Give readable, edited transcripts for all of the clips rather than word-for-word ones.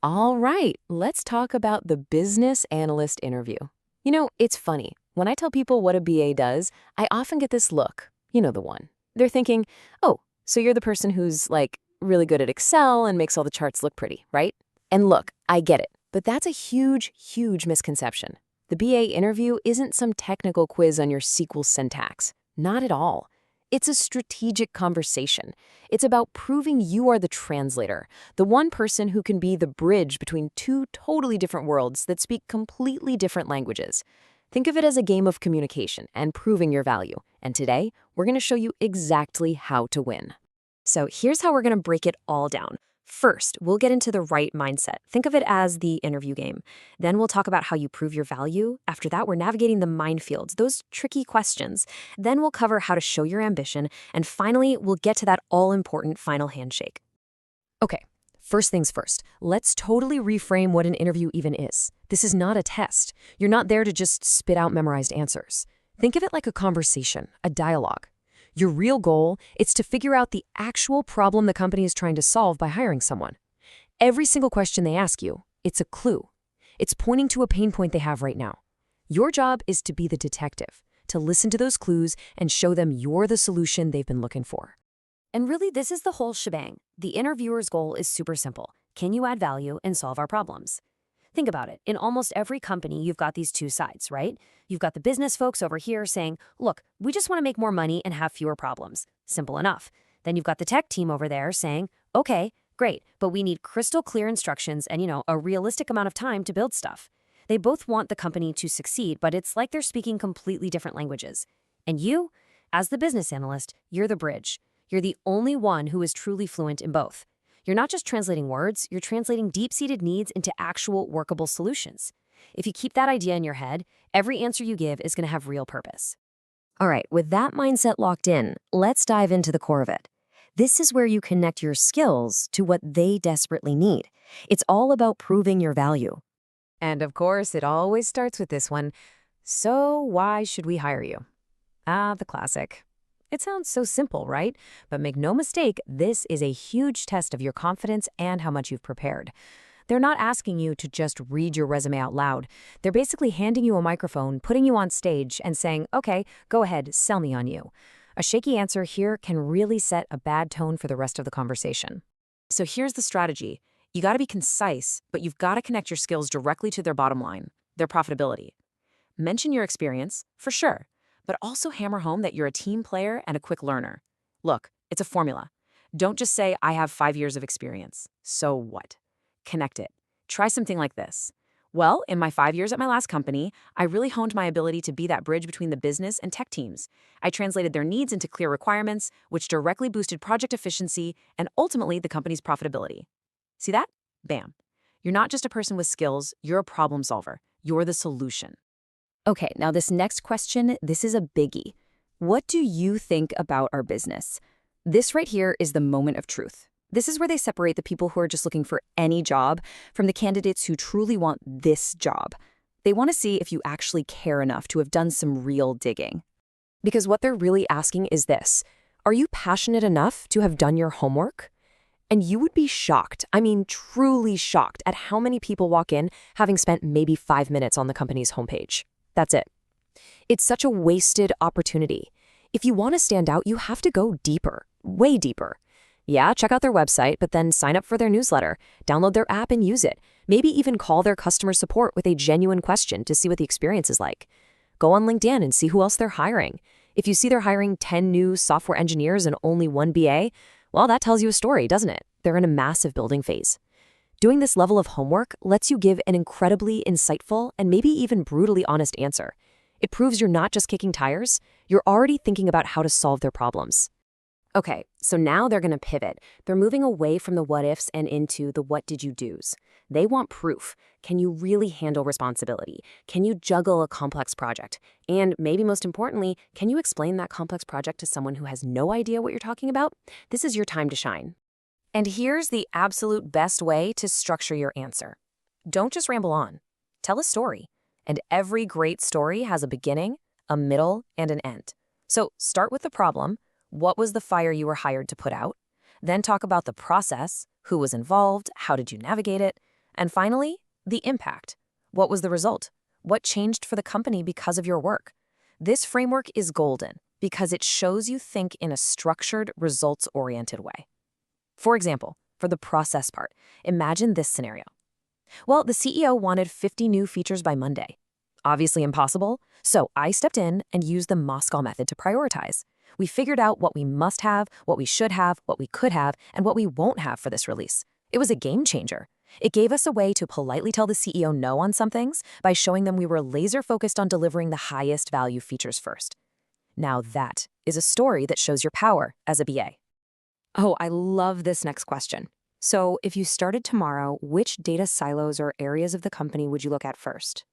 All right, let's talk about the business analyst interview. It's funny. When I tell people what a BA does, I often get this look. You know the one. They're thinking, oh, so you're the person who's like really good at Excel and makes all the charts look pretty, right? And look, I get it, but that's a huge, huge misconception. The BA interview isn't some technical quiz on your SQL syntax. Not at all. It's a strategic conversation. It's about proving you are the translator, the one person who can be the bridge between two totally different worlds that speak completely different languages. Think of it as a game of communication and proving your value. And today, we're going to show you exactly how to win. So here's how we're going to break it all down. First, we'll get into the right mindset. Think of it as the interview game. Then we'll talk about how you prove your value. After that, we're navigating the minefields, those tricky questions. Then we'll cover how to show your ambition. And finally, we'll get to that all-important final handshake. Okay, first things first. Let's totally reframe what an interview even is. This is not a test. You're not there to just spit out memorized answers. Think of it like a conversation, a dialogue. Your real goal is to figure out the actual problem the company is trying to solve by hiring someone. Every single question they ask you, it's a clue. It's pointing to a pain point they have right now. Your job is to be the detective, to listen to those clues and show them you're the solution they've been looking for. And really, this is the whole shebang. The interviewer's goal is super simple. Can you add value and solve our problems? Think about it. In almost every company, you've got these two sides, right? You've got the business folks over here saying, look, we just want to make more money and have fewer problems. Simple enough. Then you've got the tech team over there saying, okay, great, but we need crystal clear instructions and, a realistic amount of time to build stuff. They both want the company to succeed, but it's like they're speaking completely different languages. And you, as the business analyst, you're the bridge. You're the only one who is truly fluent in both. You're not just translating words, you're translating deep-seated needs into actual workable solutions. If you keep that idea in your head, every answer you give is going to have real purpose. All right, with that mindset locked in, let's dive into the core of it. This is where you connect your skills to what they desperately need. It's all about proving your value. And of course, it always starts with this one. So why should we hire you? The classic. It sounds so simple, right? But make no mistake, this is a huge test of your confidence and how much you've prepared. They're not asking you to just read your resume out loud. They're basically handing you a microphone, putting you on stage, and saying, okay, go ahead, sell me on you. A shaky answer here can really set a bad tone for the rest of the conversation. So here's the strategy. You got to be concise, but you've got to connect your skills directly to their bottom line, their profitability. Mention your experience, for sure, but also hammer home that you're a team player and a quick learner. Look, it's a formula. Don't just say, I have 5 years of experience. So what? Connect it. Try something like this. Well, in my 5 years at my last company, I really honed my ability to be that bridge between the business and tech teams. I translated their needs into clear requirements, which directly boosted project efficiency and ultimately the company's profitability. See that? Bam. You're not just a person with skills, you're a problem solver. You're the solution. Okay, now this next question, this is a biggie. What do you think about our business? This right here is the moment of truth. This is where they separate the people who are just looking for any job from the candidates who truly want this job. They want to see if you actually care enough to have done some real digging. Because what they're really asking is this: are you passionate enough to have done your homework? And you would be shocked, I mean truly shocked, at how many people walk in having spent maybe 5 minutes on the company's homepage. That's it. It's such a wasted opportunity. If you want to stand out, you have to go deeper, way deeper. Yeah, check out their website, but then sign up for their newsletter, download their app and use it. Maybe even call their customer support with a genuine question to see what the experience is like. Go on LinkedIn and see who else they're hiring. If you see they're hiring 10 new software engineers and only 1 BA, well, that tells you a story, doesn't it? They're in a massive building phase. Doing this level of homework lets you give an incredibly insightful and maybe even brutally honest answer. It proves you're not just kicking tires, you're already thinking about how to solve their problems. Okay, so now they're going to pivot. They're moving away from the what ifs and into the what did you do's. They want proof. Can you really handle responsibility? Can you juggle a complex project? And maybe most importantly, can you explain that complex project to someone who has no idea what you're talking about? This is your time to shine. And here's the absolute best way to structure your answer. Don't just ramble on. Tell a story. And every great story has a beginning, a middle, and an end. So start with the problem. What was the fire you were hired to put out? Then talk about the process. Who was involved? How did you navigate it? And finally, the impact. What was the result? What changed for the company because of your work? This framework is golden because it shows you think in a structured, results-oriented way. For example, for the process part, imagine this scenario. Well, the CEO wanted 50 new features by Monday. Obviously impossible, so I stepped in and used the Moscow method to prioritize. We figured out what we must have, what we should have, what we could have, and what we won't have for this release. It was a game changer. It gave us a way to politely tell the CEO no on some things by showing them we were laser-focused on delivering the highest value features first. Now that is a story that shows your power as a BA. Oh, I love this next question. So if you started tomorrow, which data silos or areas of the company would you look at first?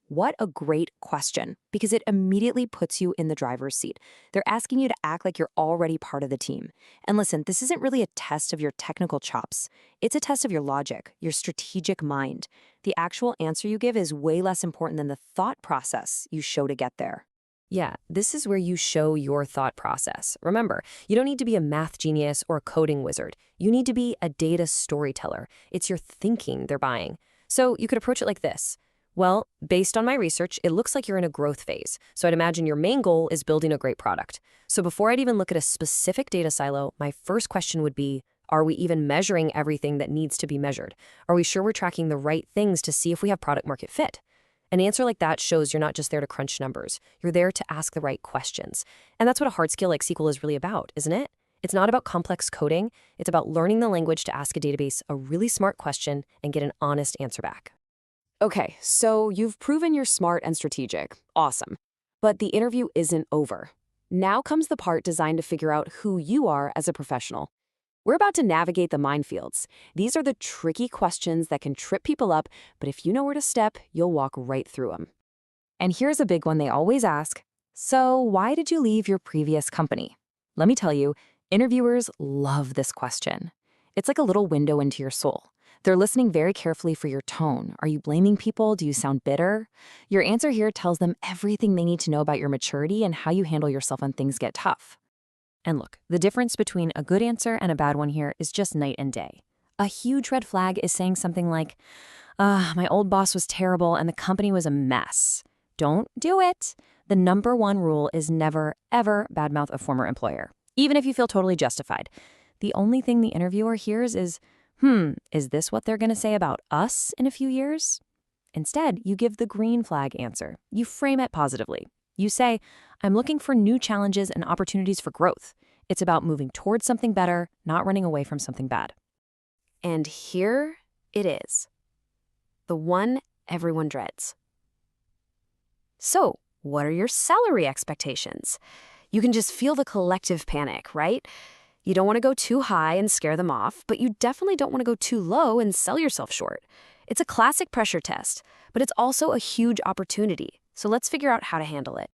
What a great question, because it immediately puts you in the driver's seat. They're asking you to act like you're already part of the team. And listen, this isn't really a test of your technical chops. It's a test of your logic, your strategic mind. The actual answer you give is way less important than the thought process you show to get there. Yeah, this is where you show your thought process. Remember, you don't need to be a math genius or a coding wizard. You need to be a data storyteller. It's your thinking they're buying. So you could approach it like this. Well, based on my research, it looks like you're in a growth phase. So I'd imagine your main goal is building a great product. So before I'd even look at a specific data silo, my first question would be, are we even measuring everything that needs to be measured? Are we sure we're tracking the right things to see if we have product market fit? An answer like that shows you're not just there to crunch numbers. You're there to ask the right questions. And that's what a hard skill like SQL is really about, isn't it? It's not about complex coding. It's about learning the language to ask a database a really smart question and get an honest answer back. Okay, so you've proven you're smart and strategic. Awesome. But the interview isn't over. Now comes the part designed to figure out who you are as a professional. We're about to navigate the minefields. These are the tricky questions that can trip people up, but if you know where to step, you'll walk right through them. And here's a big one they always ask. So why did you leave your previous company? Let me tell you, interviewers love this question. It's like a little window into your soul. They're listening very carefully for your tone. Are you blaming people? Do you sound bitter? Your answer here tells them everything they need to know about your maturity and how you handle yourself when things get tough. And look, the difference between a good answer and a bad one here is just night and day. A huge red flag is saying something like, my old boss was terrible and the company was a mess. Don't do it. The number one rule is never, ever badmouth a former employer, even if you feel totally justified. The only thing the interviewer hears is this what they're going to say about us in a few years? Instead, you give the green flag answer. You frame it positively. You say, I'm looking for new challenges and opportunities for growth. It's about moving towards something better, not running away from something bad. And here it is. The one everyone dreads. So, what are your salary expectations? You can just feel the collective panic, right? You don't want to go too high and scare them off, but you definitely don't want to go too low and sell yourself short. It's a classic pressure test, but it's also a huge opportunity. So let's figure out how to handle it.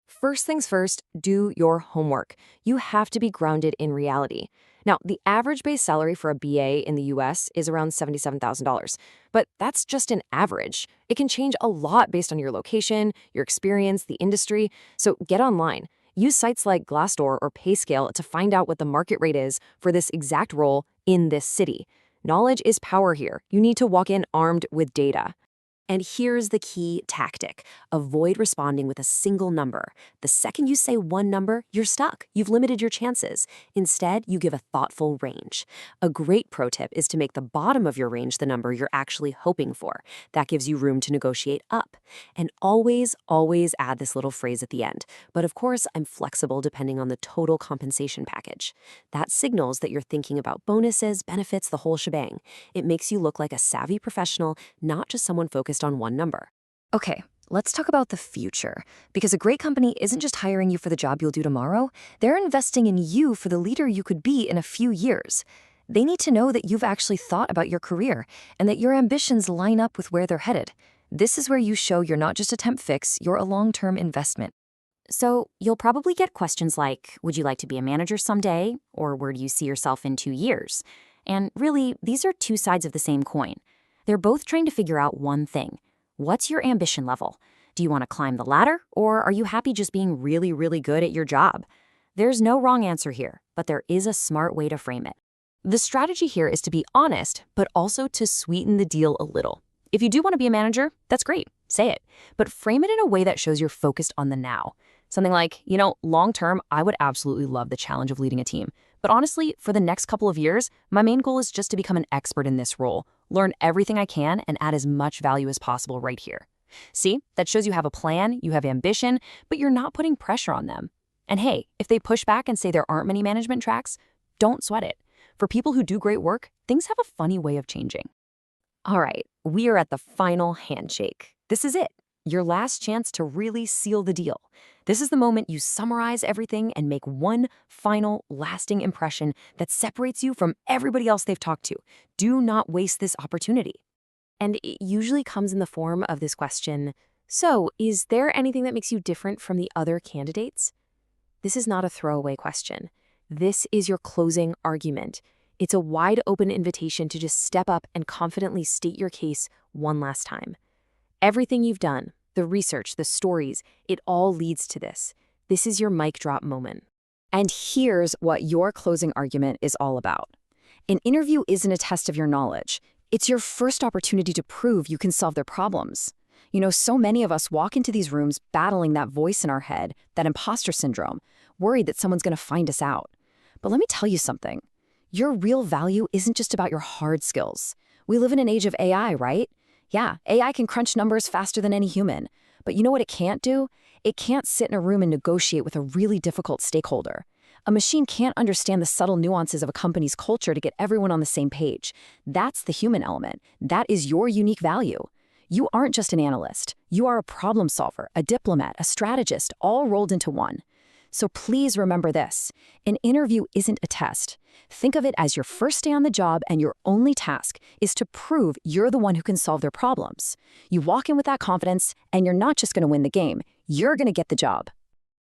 First things first, do your homework. You have to be grounded in reality. Now, the average base salary for a BA in the US is around $77,000, but that's just an average. It can change a lot based on your location, your experience, the industry, so get online. Use sites like Glassdoor or Payscale to find out what the market rate is for this exact role in this city. Knowledge is power here. You need to walk in armed with data. And here's the key tactic. Avoid responding with a single number. The second you say one number, you're stuck. You've limited your chances. Instead, you give a thoughtful range. A great pro tip is to make the bottom of your range the number you're actually hoping for. That gives you room to negotiate up. And always, always add this little phrase at the end. But of course, I'm flexible depending on the total compensation package. That signals that you're thinking about bonuses, benefits, the whole shebang. It makes you look like a savvy professional, not just someone focused on one number. Okay, let's talk about the future. Because a great company isn't just hiring you for the job you'll do tomorrow, they're investing in you for the leader you could be in a few years. They need to know that you've actually thought about your career and that your ambitions line up with where they're headed. This is where you show you're not just a temp fix, you're a long-term investment. So you'll probably get questions like, would you like to be a manager someday? Or where do you see yourself in 2 years? And really, these are two sides of the same coin. They're both trying to figure out one thing. What's your ambition level? Do you want to climb the ladder, or are you happy just being really, really good at your job? There's no wrong answer here, but there is a smart way to frame it. The strategy here is to be honest, but also to sweeten the deal a little. If you do want to be a manager, that's great. Say it. But frame it in a way that shows you're focused on the now. Something like, long term, I would absolutely love the challenge of leading a team. But honestly, for the next couple of years, my main goal is just to become an expert in this role, learn everything I can, and add as much value as possible right here. See, that shows you have a plan, you have ambition, but you're not putting pressure on them. And hey, if they push back and say there aren't many management tracks, don't sweat it. For people who do great work, things have a funny way of changing. All right, we are at the final handshake. This is it, your last chance to really seal the deal. This is the moment you summarize everything and make one final, lasting impression that separates you from everybody else they've talked to. Do not waste this opportunity. And it usually comes in the form of this question, so is there anything that makes you different from the other candidates? This is not a throwaway question. This is your closing argument. It's a wide open invitation to just step up and confidently state your case one last time. Everything you've done, the research, the stories, it all leads to this. This is your mic drop moment. And here's what your closing argument is all about. An interview isn't a test of your knowledge. It's your first opportunity to prove you can solve their problems. So many of us walk into these rooms battling that voice in our head, that imposter syndrome, worried that someone's going to find us out. But let me tell you something. Your real value isn't just about your hard skills. We live in an age of AI, right? Yeah, AI can crunch numbers faster than any human. But you know what it can't do? It can't sit in a room and negotiate with a really difficult stakeholder. A machine can't understand the subtle nuances of a company's culture to get everyone on the same page. That's the human element. That is your unique value. You aren't just an analyst. You are a problem solver, a diplomat, a strategist, all rolled into one. So please remember this. An interview isn't a test. Think of it as your first day on the job, and your only task is to prove you're the one who can solve their problems. You walk in with that confidence, and you're not just going to win the game. You're going to get the job.